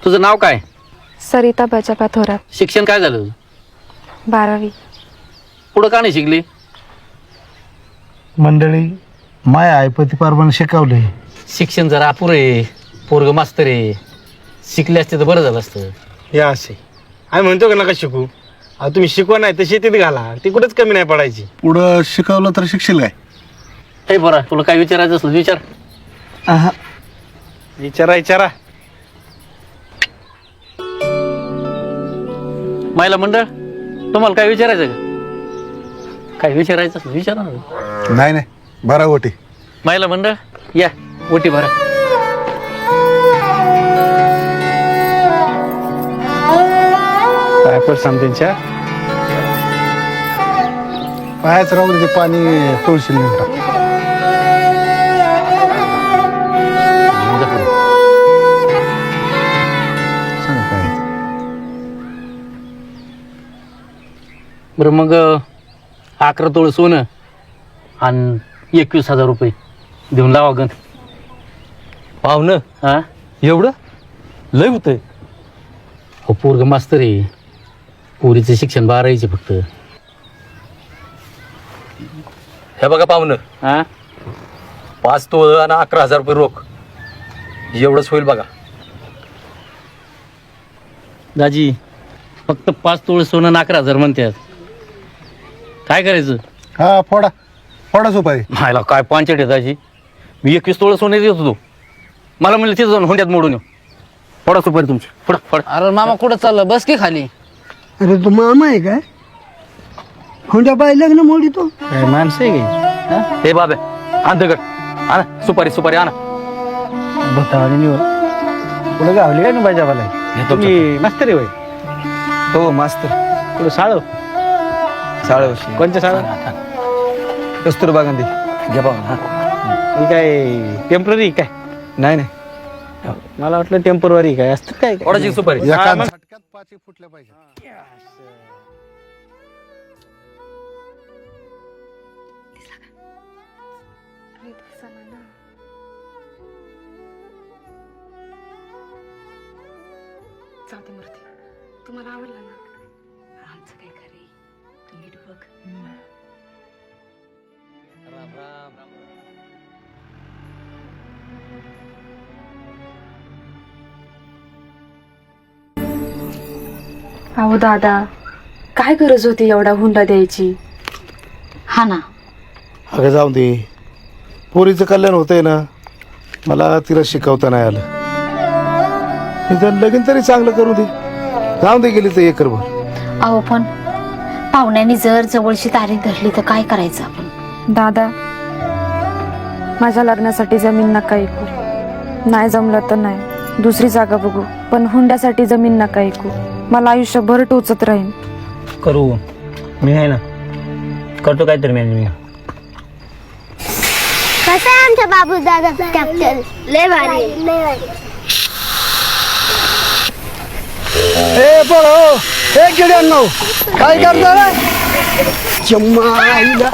तुझं नाव काय? सरिता बजापा थोरात. शिक्षण काय झालं? 12वी. पुढं का नाही शिकली? मंडळी माया ऐपती पारमान शिकवले. शिक्षण जरा अपुरं आहे, पोरग मास्तर आहे, शिकले असते तर बरं झालं असतं. हे असे आम्ही म्हणतो का नका शिकू. अहो तुम्ही शिकवा नाही तर शेतीत घाला, ती कुठेच कमी नाही पडायची. पुढं शिकवलं तर शिकशील काय? हे बरं, तुला काय विचारायचं असलं विचार. विचारा महिला मंडळ, तुम्हाला काय विचारायचं का? काय विचारायचं असलं विचारा ना. नाही बरा गोटी. महिला मंडळ या, ओटी भरा. काय पण त्यांच्या पायाच राहू दे, ते पाणी तुळशील नेऊन टाक. सांग काय. बरं मग 11 तोळ सोनं आणि 21,000 रुपये देऊन लावा गण. पाहुणं हा, एवढं लय होतंय. हो पोरग मास्तर आहे, पोरीचं शिक्षण 12वीचे फक्त. हे बघा पाहुणं, हा, 5 तोळ आणि 11,000 रुपये रोख एवढंच होईल बघा. दाजी फक्त 5 तोळ सोनं आणि 11,000 म्हणतात. काय करायचं? हा फोडा सुपारी. मायला काय पांचट आहे दाजी. मी 21 तोळ सोने देत होतो, मला म्हणलं तिथं जाऊन हुंड्यात मोडून येऊ. फोडा सुपारी तुमची, फोडा. अरे मामा कुठं चाललं? बस की खाली. अरे तू मामा आहे काय? हुंड्या बाई लग्न मोडी तो. काय माणसं आहे काय? हे बाबे आण दगड, आणा सुपारी आणा. बतावणी निवड पुढे गावली काय ना बाजावाला. तुम्ही मास्तर आहे होय? हो मास्तर. पुढे साळव. साळवशी कोणत्या साळव? कस्तुरबा गांधी. घ्या पाहुणा. ही काय टेम्पररी काय? नाही मला वाटलं टेम्पररी काय असतं काय. थोडाची सुपारी. एका झटक्यात 5 फुटल्या पाहिजे. जाते मूर्ती, तुम्हाला आवडलं ना? आमचं काय खरं, तू नीट बघ. अहो दादा, काय गरज होती एवढा हुंडा द्यायची? हा ना. अगं जाऊ दे, पोरीचं कल्याण होतंय ना. मला तिला शिकवता नाही आलं. निदान लगीन तरी चांगलं करू दे. जाऊ दे, गेली तर एकरभर. अहो पण पाहुण्याने जर जवळची तारीख धरली तर काय करायचं आपण? दादा, माझ्या लग्नासाठी जमीन नका ऐकू. नाही जमलं तर नाही, दुसरी जागा बघू, पण हुंड्यासाठी जमीन नका ऐकू. मला आयुष्यभर टोचत राहीन. करू मी आहे ना, करतो काहीतरी मी. कसं आहे आमच्या बाबू दादा कॅप्टन? लय भारी. ए पळो, ए किड्यांनो, काय करता रे? जम्मा आईला